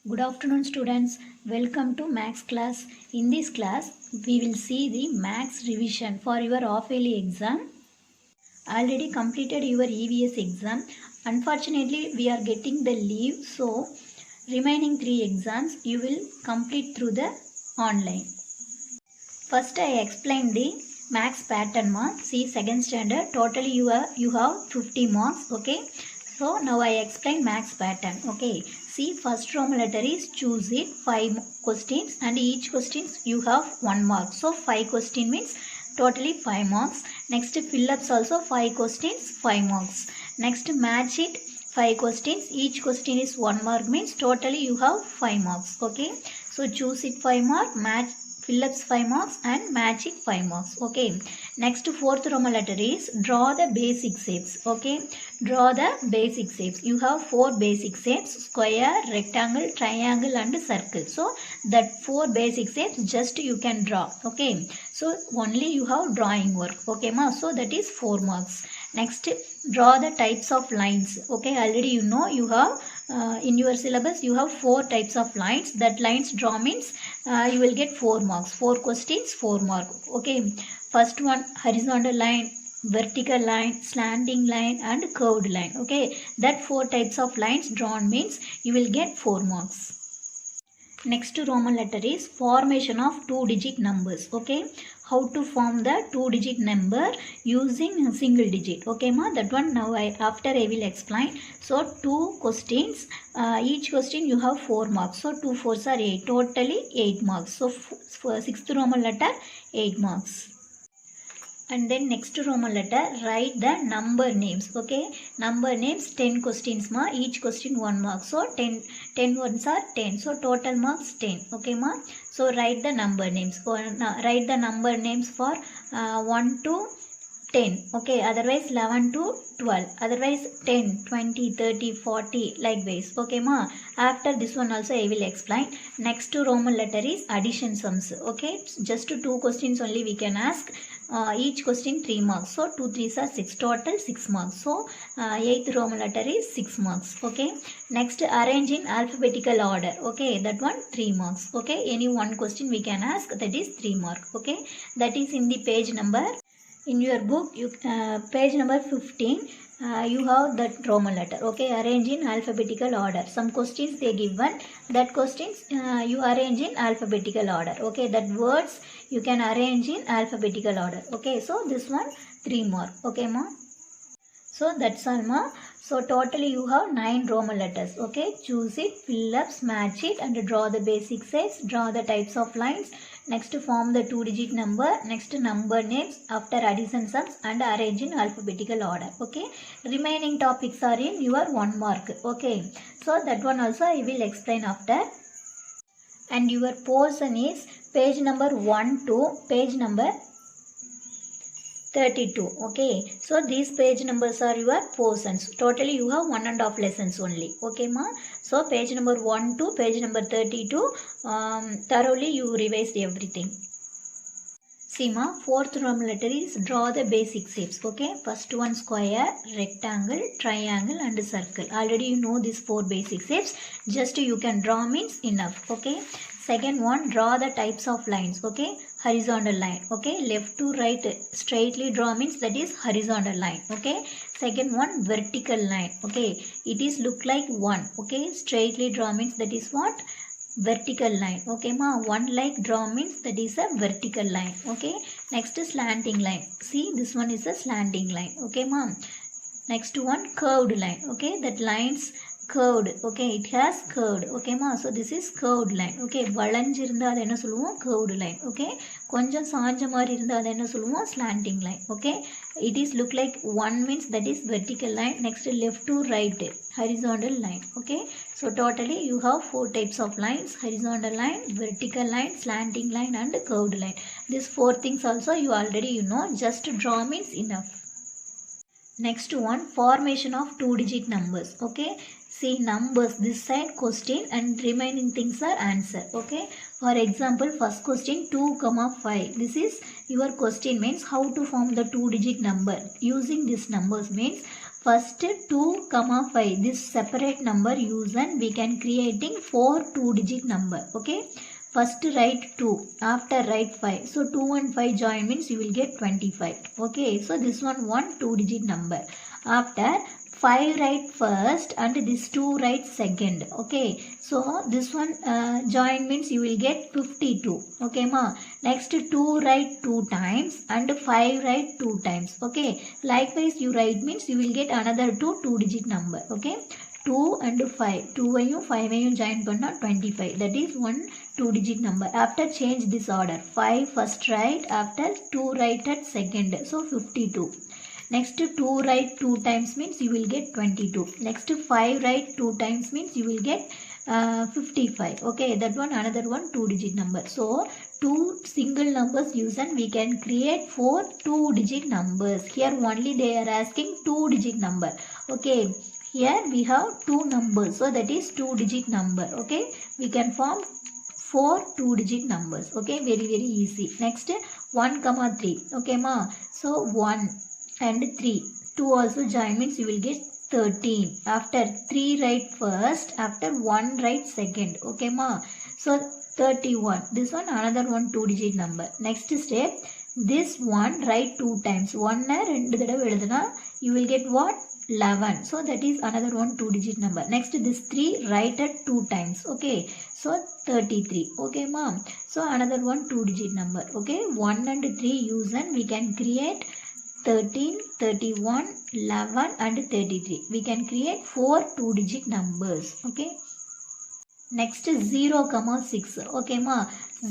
Good afternoon students. Welcome to Maths class. In this class, we will see the Maths revision for your half-yearly exam. Already completed your EVS exam. Unfortunately, we are getting the leave. So, remaining 3 exams you will complete through the online. First, I explained the Maths pattern mark. See, second standard. Totally you have 50 marks. Okay. So, now I explain Maths pattern. Okay. See, first Roman letter is choose it, 5 questions and each questions you have 1 mark. So, 5 question means totally 5 marks. Next, fill-ups also 5 questions, 5 marks. Next, match it, 5 questions. Each question is 1 mark means totally you have 5 marks. Okay. So, choose it 5 mark, match, fill-ups 5 marks and match it 5 marks. Okay. Next, fourth Roman letter is draw the basic shapes. Okay. Draw the basic shapes. You have 4 basic shapes: square, rectangle, triangle and circle. So that 4 basic shapes just you can draw. Okay. So only you have drawing work. Okay ma. So that is 4 marks. Next, draw the types of lines. Okay. Already you know you have in your syllabus you have 4 types of lines. That lines draw means you will get 4 marks. 4 questions, 4 marks. Okay. First one, horizontal line, vertical line, slanting line and curved line. Okay, that 4 types of lines drawn means you will get 4 marks. Next Roman letter is formation of 2-digit numbers. Okay, how to form the 2-digit number using a single digit. Okay ma, that one now after I will explain. So 2 questions, each question you have 4 marks. So 2 4s are 8, totally 8 marks. So for 6th Roman letter 8 marks. And then next Roman letter, write the number names. Okay, number names 10 questions ma, each question 1 mark. So 10 ones are 10. So total marks 10. Okay ma. So write the number names. Write the number names for 1 to 10. Okay, otherwise 11 to 12. Otherwise 10, 20, 30, 40 likewise. Okay ma. After this one also I will explain. Next Roman letter is addition sums. Okay, just 2 questions only we can ask. Each question 3 marks. So 2 3s are 6. Total 6 marks. So 8th Roman letter is 6 marks. Okay. Next, arrange in alphabetical order. Okay, that one 3 marks. Okay, any one question we can ask, that is 3 marks. Okay, that is in the page number. In your book, you page number 15. You have that Roman letter. Okay, arrange in alphabetical order. Some questions they given. That questions you arrange in alphabetical order. Okay, that words you can arrange in alphabetical order. Okay, so this one 3 more. Okay ma. So that's all ma. So totally you have 9 Roman letters. Okay, choose it, fill ups, match it and draw the basic shapes. Draw the types of lines. Next, form the 2-digit number. Next, number names after addition sums and arrange in alphabetical order. Okay, remaining topics are in your 1 mark. Okay, so that one also I will explain after. And your portion is page number 1 to page number 32. Okay, so these page numbers are your portions. Totally you have 1.5 lessons only. Okay ma. So page number 1 to page number 32, thoroughly you revised everything. See ma, 4th Roman letter is draw the basic shapes. Okay, first one square, rectangle, triangle and circle. Already you know these 4 basic shapes. Just you can draw means enough. Okay. Second one, draw the types of lines. Okay, horizontal line. Okay, left to right straightly draw means that is horizontal line. Okay, second one, vertical line. Okay, it is look like 1. Okay, straightly draw means that is what? Vertical line. Okay ma, 1 like draw means that is a vertical line. Okay, next is slanting line. See, this one is a slanting line. Okay ma. Next one, curved line. Okay, that lines curved. Okay, it has curved. Okay ma, so this is curved line. Okay, வளைஞ்சிருந்தா அது என்ன சொல்லுவோம்? Curved line. Okay, கொஞ்சம் சாஞ்ச மாதிரி இருந்தா அது என்ன சொல்லுவோம்? Slanting line. Okay, it is look like 1 means that is vertical line. Next, left to right, horizontal line. Okay, so totally you have 4 types of lines: horizontal line, vertical line, slanting line and curved line. These 4 things also you already you know. Just draw means enough. Next one, formation of 2-digit numbers. Okay, see numbers this side question and remaining things are answer. Okay, for example, first question 2, 5. This is your question means how to form the 2-digit number. Using these numbers means first 2, 5, this separate number use and we can creating 4 2-digit number. Okay, first write 2, after write 5. So 2 and 5 join means you will get 25. Okay, so this one 2-digit number. After 5 write first and this 2 write second. Okay, so this one join means you will get 52. Okay ma. Next 2 write 2 times and 5 write 2 times. Okay, likewise you write means you will get another 2-digit number. Okay, 2 and 5, 2 and 5 join panna 25. That is one 2-digit number. After change this order, 5 first write, after 2 write at second. So 52. Next 2 write 2 times means you will get 22. Next 5 write 2 times means you will get 55. Okay, that one another one 2-digit number. So 2 single numbers use and we can create 4 2-digit numbers. Here only they are asking 2-digit number. Okay, here we have 2 numbers. So that is 2-digit number. Okay, we can form 4 2-digit numbers. Okay, very easy. Next 1, 3. Okay ma. So 1 and 3. 2 also join means you will get 13. After 3 write first, after 1 write second. Okay ma. So 31. This one another one 2-digit number. Next step, this one write 2 times. 1 2 தடவை எழுதுனா you will get what? 11. So that is another one 2-digit number. Next this 3 write at 2 times. Okay, so 33. Okay mom. So another one 2-digit number. Okay, 1 and 3 use and we can create 13, 31, 11 and 33. We can create 4 2-digit numbers. Okay, next 0, 6. Okay ma.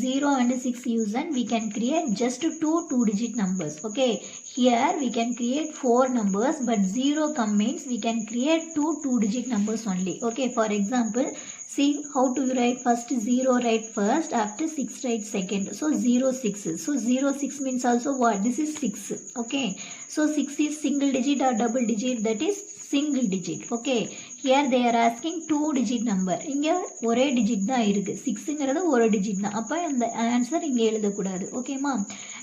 0 and 6 use and we can create just 2 2-digit numbers. Okay, here we can create 4 numbers but 0 means we can create 2 2-digit numbers only. Okay, for example, see how to write. First 0 write first, after 6 write second. So 0 6. So 0 6 means also what? This is 6. Okay, so 6 is single digit or double digit? That is single digit. Okay, here they are asking 2-digit number. இங்க ஒரே digit தான் இருக்கு. 6ங்கிறது ஒரு digit தான். அப்ப அந்த answer இங்க எழுத கூடாது. ஓகேமா.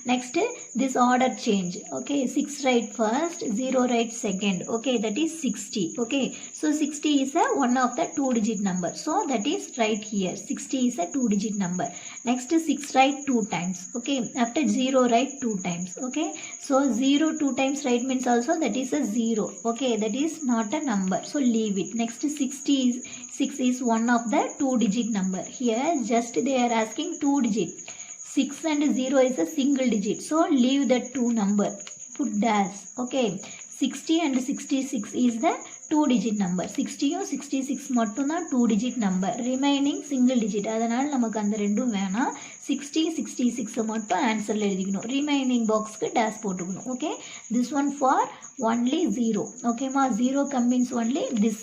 Next this order change. Okay, 6 write first, 0 write second. Okay, that is 60. Okay, so 60 is a one of the 2-digit number. So that is right here. 60 is a 2-digit number. Next 6 write 2 times. Okay, after 0 write 2 times. Okay, so 0 2 times write means also that is a 0. Okay, that is not a number. So leave it. Next 6 is one of the 2-digit number. Here just they are asking 2-digit. 6 and 0 is a single digit. So leave that 2 number. Put dash. Okay, 60 and 66 is the 2-digit number. 60 or 66 மட்டும் தான் 2-digit number. Remaining single digit. அதனால நமக்கு அந்த ரெண்டும் வேணாம். 60 66 மட்டும் ஆன்சர்ல எழுதிக்கணும். Remaining boxக்கு dash போட்டுக்கணும். Okay, this one for only 0. Okay ma, 0 means only this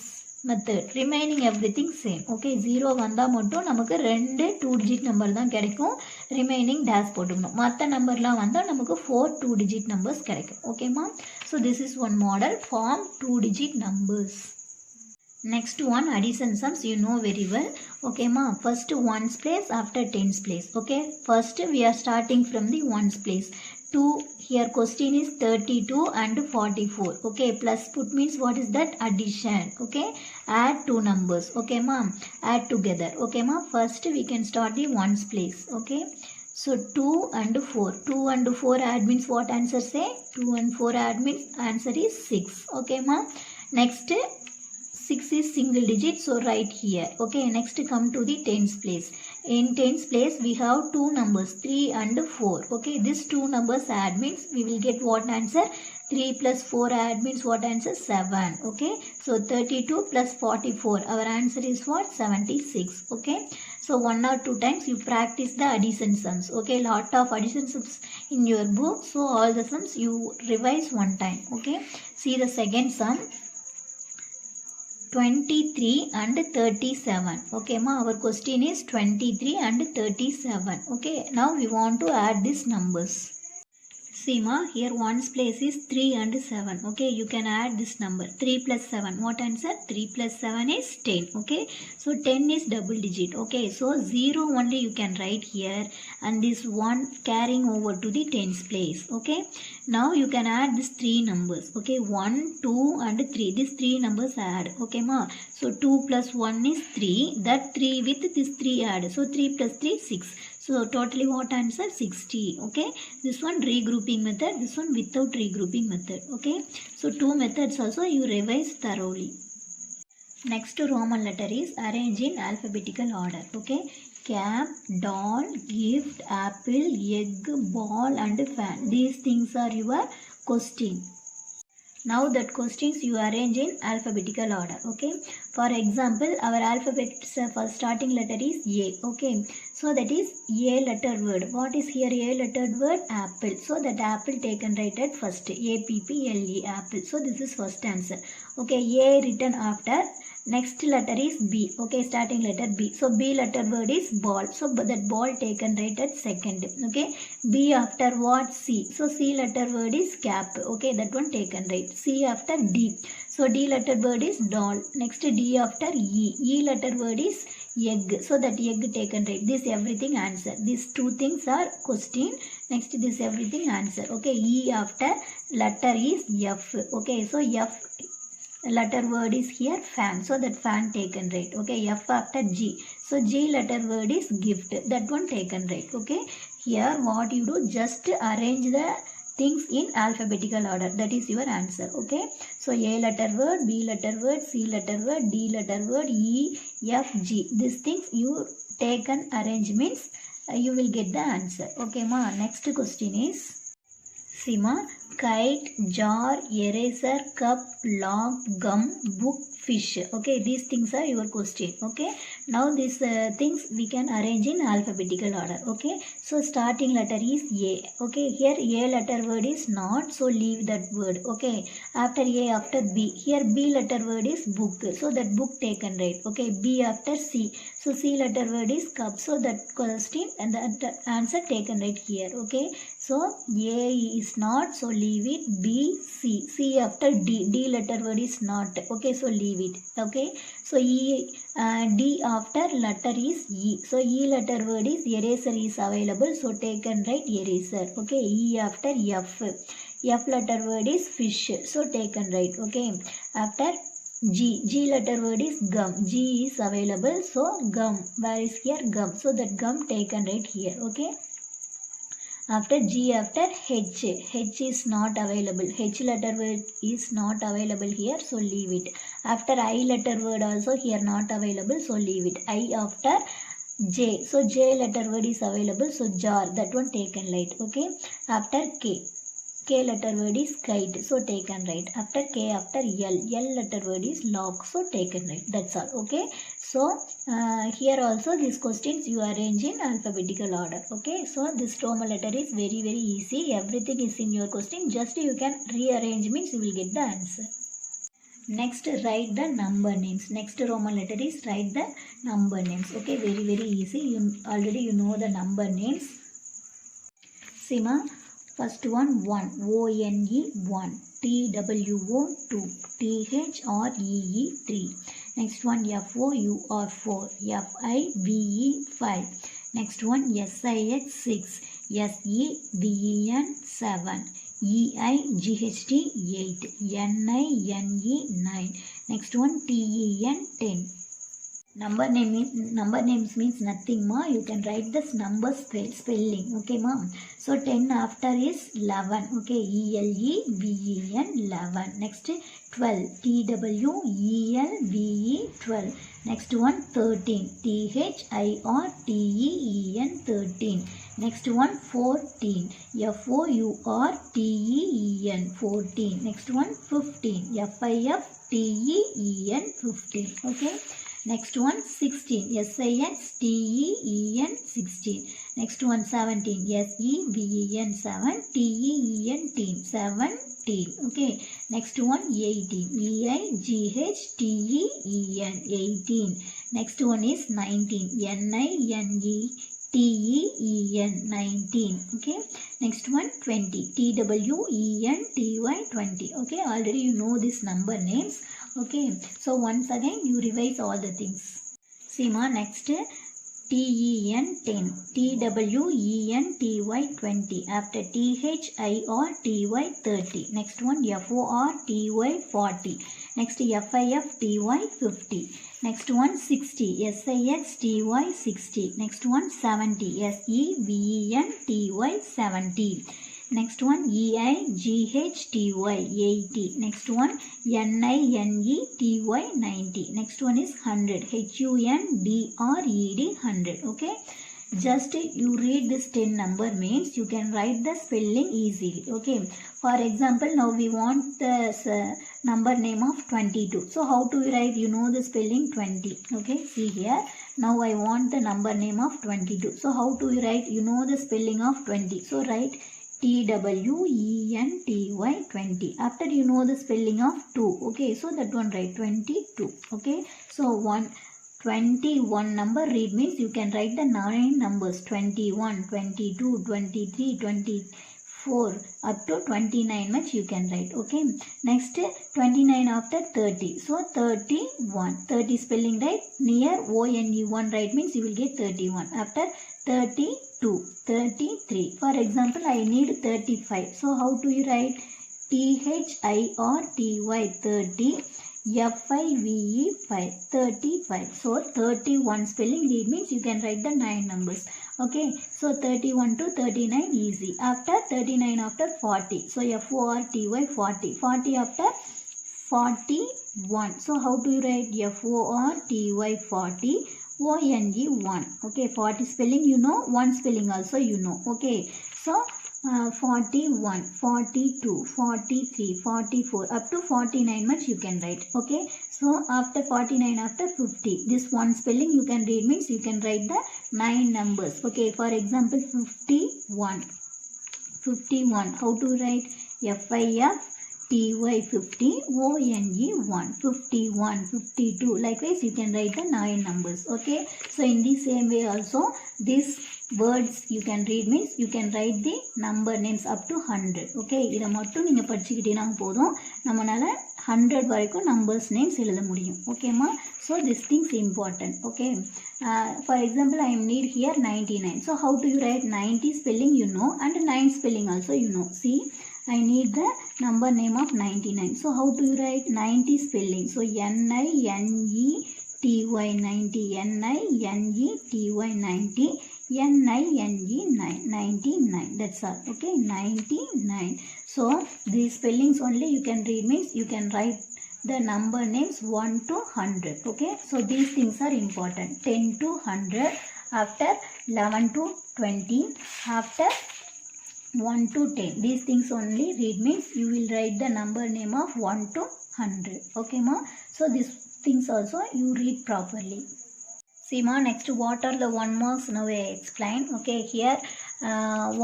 method. Remaining everything same. Okay, 0 வந்தா மட்டும் நமக்கு ரெண்டு 2-digit number தான் கிடைக்கும். Remaining dash போட்டுக்கணும். மற்ற நம்பர்லாம் வந்தா நமக்கு 4 2-digit numbers கிடைக்கும். Okay ma. So this is one model, form 2-digit numbers. Next one, addition sums, you know very well. Okay ma, first ones place, after tens place. Okay, first we are starting from the ones place. 2, here question is 32 and 44. Okay, plus put means what is that? Addition. Okay, add 2 numbers. Okay ma, add together. Okay ma, first we can start the ones place. Okay, so 2 and 4. 2 and 4 add means what answer say? 2 and 4 add means answer is 6. Okay ma, next 6 is single digit, so write here. Okay, next come to the tens place. In tens place we have 2 numbers, 3 and 4. Okay, these 2 numbers add means we will get what answer? 3 plus 4 add means what answer? 7. Okay, so 32 plus 44, our answer is what? 76. Okay, so 1 or 2 times you practice the addition sums. Okay, lot of addition sums in your book, so all the sums you revise one time. Okay, see the second sum. 23 and 37. Okay ma, our question is 23 and 37. Okay, now we want to add these numbers. See ma, here ones place is 3 and 7. Okay, you can add this number. 3 plus 7. What answer? 3 plus 7 is 10. Okay, so 10 is double digit. Okay, so 0 only you can write here and this 1 carrying over to the tens place. Okay, Now you can add these three numbers. Okay, 1, 2 and 3. These three numbers add. Okay ma. So 2 plus 1 is 3. That 3 with this 3 add. So 3 plus 3 6. So totally what answer? 60. Okay. This one regrouping method. This one without regrouping method. Okay. So two methods also you revise thoroughly. Next Roman letter is arrange in alphabetical order. Okay. Cap, doll, gift, apple, egg, ball and fan. These things are your question. Now that questions you arrange in alphabetical order. Okay. For example, our alphabet for starting letter is A. Okay. So that is A letter word. What is here A lettered word? Apple. So that apple taken right at first. A-P-P-L-E, apple. So this is first answer. Okay. A written after. Next letter is B. Okay, starting letter B. So B letter word is ball. So that ball taken right at second. Okay, B after what? C. So C letter word is cap. Okay, that one taken right. C after D. So D letter word is doll. Next D after E. E letter word is egg. So that egg taken right. This everything answer. These two things are question. Next this everything answer. Okay, E after letter is F. Okay, so F letter word is here fan. So that fan taken right. Okay, F after G. So G letter word is gift. That one taken right. Okay, here what you do, just arrange the things in alphabetical order. That is your answer. Okay, so A letter word, B letter word, C letter word, D letter word, E, F, G. These things you take an arrangements, you will get the answer. Okay ma. Next question is Sima, kite, jar, eraser, cup, log, gum, book, fish. Okay, these things are your question. Okay, now these things we can arrange in alphabetical order. Okay, so starting letter is A. Okay, here A letter word is not, so leave that word. Okay, after A after B. Here B letter word is book, so that book taken right. Okay, B after C. So C letter word is cup, so that question and that answer taken right here. Okay, so A is not, so leave it. B, C. C after D. D letter word is not. Okay, so leave it. Okay, so D after letter is E. So E letter word is eraser is available. So taken right eraser. Okay, E after F. F letter word is fish. So taken right. Okay, after G. G letter word is gum. G is available. So gum. Where is here? Gum. So that gum taken right here. Okay. After G after H. H is not available. H letter word is not available here. So leave it. After I letter word also here not available. So leave it. I after J. So J letter word is available. So jar. That one taken right. Okay. After K. K letter word is kite. So taken right. After K after L. L letter word is lock. So taken right. That's all. Okay. So here also these questions you arrange in alphabetical order. Okay. So this Roman letter is very easy. Everything is in your question. Just you can rearrange means you will get the answer. Next write the number names. Next Roman letter is write the number names. Okay. Very easy. You already know the number names. Sima. First one 1, O-N-E 1, T-W-O 2, T-H-R-E-E 3. Next one F-O-U-R 4, F-I-V-E 5. Next one S-I-X 6, S-E-V-E-N 7, E-I-G-H-T 8, N-I-N-E 9. Next one T-E-N 10. Number names means nothing ma. You can write this number spelling. Okay ma. So 10 after is 11. Okay, E-L-E-V-E-N 11. Next 12, T-W-E-L-V-E 12. Next one 13, T-H-I-R-T-E-E-N 13. Next one 14, F-O-U-R-T-E-E-N 14. Next one 15, F-I-F-T-E-E-N 15. Okay. Next one 16, S-I-X-T-E-E-N 16. Next one 17, S-E-V-E-N 7, T-E-E-N 17. Okay. Next one 18, E-I-G-H-T-E-E-N 18. Next one is 19, N-I-N-E-T-E-E-N 19. Okay. Next one 20, T-W-E-N-T-Y 20. Okay. Already you know this number names. Okay, so once again you revise all the things. See ma, next TEN 10, TWENTY 20, after THIRTY 30, next one FORTY 40, next FIFTY 50, next one 60, SIXTY 60, next one 70, SEVENTY 70, next one EIGHTY 80, next one NINETY 90, next one is 100, HUNDRED 100. Okay, just you read this 10 number means you can write the spelling easily. Okay, for example, now we want the number name of 22. So how to write? You know the spelling 20. Okay, see here, now I want the number name of 22. So how to write? You know the spelling of 20. So write TWENTY 20. After you know the spelling of 2. Okay, so that one write 22. Okay, so 21 number read means you can write the 9 numbers 21, 22, 23, 24 up to 29 much you can write. Okay, next 29 after 30. So 31, 30 spelling right near ONE1 right means you will get 31. After 32, 33. For example, I need 35. So how do you write? THIRTY 30, FIVE 5, 35. So 31 spelling read means you can write the 9 numbers. Okay, so 31 to 39 easy. After 39 after 40. So FORTY 40, 40 after 41. So how do you write? FORTY 40, ONE1. Okay, 40 spelling you know, 1 spelling also you know. Okay, so 41, 42, 43, 44 up to 49 much you can write. Okay, so after 49 after 50, this 1 spelling you can read means you can write the 9 numbers. Okay, for example 51, 51 how to write? FIFTY 50, ONE1, 51, 52. Likewise you can write the 9 numbers. Okay, so in the same way also this words you can read means you can write the number names up to 100. Okay, இதை மட்டும் நீங்க படிச்சுக்கிட்டீங்கன்னா போதும், நம்மனால 100 வரைக்கும் numbers names எழுத முடியும். ஓகேமா, so this things important. Okay, for example I need here 99. So how do you write? 90 spelling you know and 9 spelling also you know. See, I need the number name of 99. So how do you write? 90 spelling. So NINETY 90, NINETY 90, NINE 99. That's all. Okay, 99. So these spellings only you can read means you can write the number names 1 to 100. Okay, so these things are important. 10 to 100, after 11 to 20, after 1 to 10. These things only read means you will write the number name of 1 to 100. Okay ma, so these things also you read properly. See ma, next what are the 1 marks now I explain. Okay, here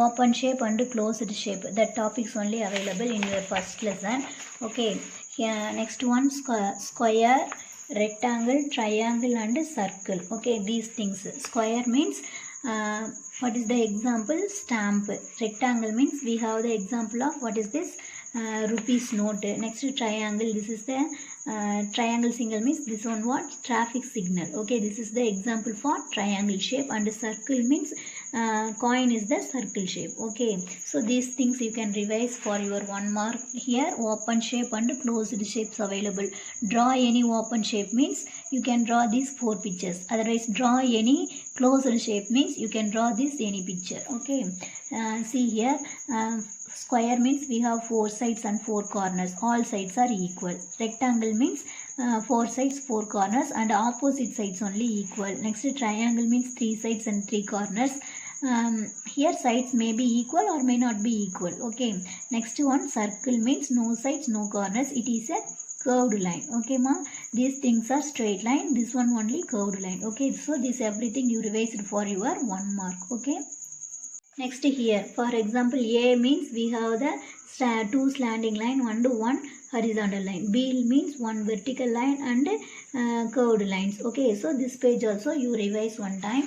open shape and closed shape, that topics only available in your first lesson. Okay, here next one square, rectangle, triangle and circle. Okay, these things. Square means what is the example? Stamp. Rectangle means we have the example of what is this? Rupees note. Next triangle, this is the triangle single means this one what? Traffic signal. Okay, this is the example for triangle shape. And circle means coin is the circle shape. Okay, so these things you can revise for your 1 mark. Here open shape and closed shapes available. Draw any open shape means you can draw these 4 pictures. Otherwise draw any closed shape means you can draw this any picture. Okay, see here square means we have 4 sides and 4 corners. All sides are equal. Rectangle means 4 sides 4 corners and opposite sides only equal. Next triangle means 3 sides and 3 corners. Here sides may be equal or may not be equal. Okay, next one circle means no sides no corners, it is a curved line. Okay ma, these things are straight line, this one only curved line. Okay, so this everything you revised for your 1 mark. Okay, next here for example A means we have the 2 slanting line and 1 horizontal line. B means 1 vertical line and curved lines. Okay, so this page also you revise 1 time.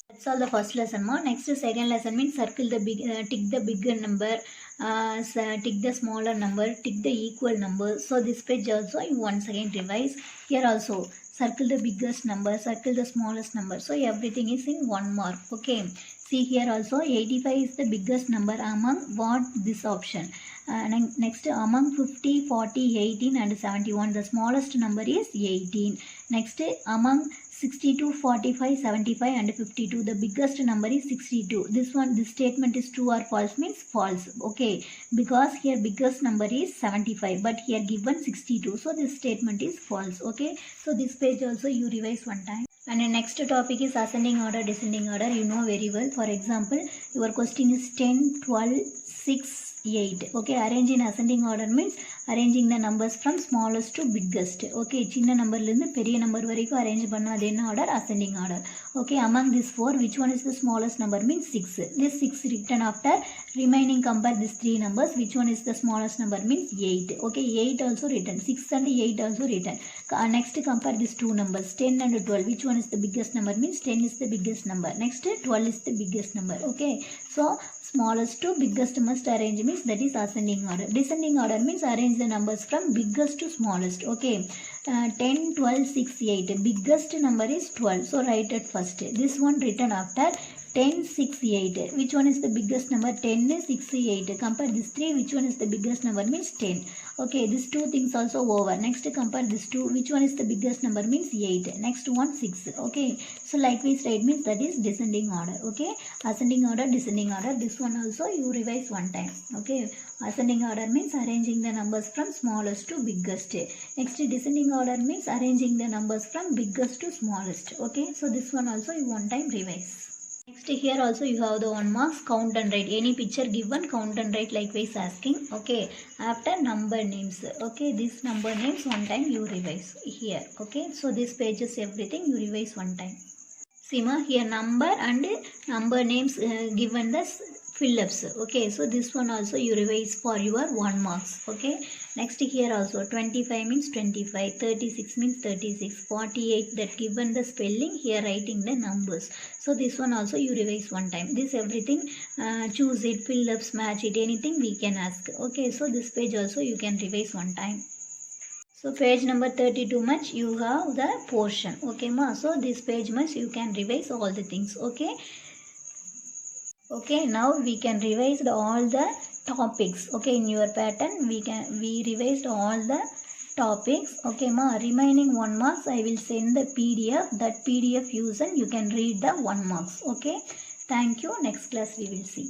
That's all the first lesson ma. Next second lesson means circle the big, tick the bigger number, tick the smaller number, tick the equal number. So this page also you once again revise. Here also circle the biggest number, circle the smallest number. So everything is in 1 mark. Okay. See here also 85 is the biggest number among what this option. Next among 50, 40, 18 and 71 the smallest number is 18. Next among 62, 45, 75 and 52 the biggest number is 62. This statement is true or false means false. Okay, because here biggest number is 75 but here given 62, so this statement is false. Okay, so this page also you revise one time. And the next topic is ascending order, descending order. You know very well. For example, your question is 10, 12, 6, 8. Okay, arrange in ascending order means arranging the numbers from smallest to biggest. Okay, சின்ன நம்பர்ல இருந்து பெரிய number வரைக்கும் arrange பண்ணா அது என்ன order? ascending order. Okay, among these four which one is the smallest number means 6. This 6 written after remaining compare these three numbers, which one is the smallest number means 8. Okay, 8 also written, 6 and 8 also written. Next compare these two numbers 10 and 12, which one is the biggest number means 10 is the biggest number. Next 12 is the biggest number. Okay, so smallest to biggest must arrange means that is ascending order. Descending order means arrange the numbers from biggest to smallest. Okay, 10, 12, 6, 8. Biggest number is 12. So write it first. This one written after 10, 6, 8. Which one is the biggest number? 10, 6, 8. Compare this 3. Which one is the biggest number means 10. Okay, these two things also over. Next compare this 2. Which one is the biggest number means 8. Next one 6. Okay, so likewise write means that is descending order. Okay, ascending order, descending order. This one also you revise one time. Okay, ascending order means arranging the numbers from smallest to biggest. Next descending order means arranging the numbers from biggest to smallest. Okay, so this one also you one time revise. Next here also you have the 1 marks, count and write. Any picture given, count and write likewise asking. Okay, after number names. Okay, this number names one time you revise here. Okay, so this page is everything you revise one time. See ma, here number and number names given the fill-ups. Okay, so this one also you revise for your 1 marks. Okay, next here also 25 means 25, 36 means 36, 48 that given the spelling, here writing the numbers. So this one also you revise one time. This everything choose it, fill-ups, match it, anything we can ask. Okay, so this page also you can revise one time. So page number 32 much you have the portion. Okay ma, so this page much you can revise all the things. Okay. Okay, now we can revise all the topics. Okay, in your pattern we revised all the topics. Okay ma, remaining 1 marks I will send the PDF. That PDF use and you can read the 1 marks. Okay, thank you. Next class we will see.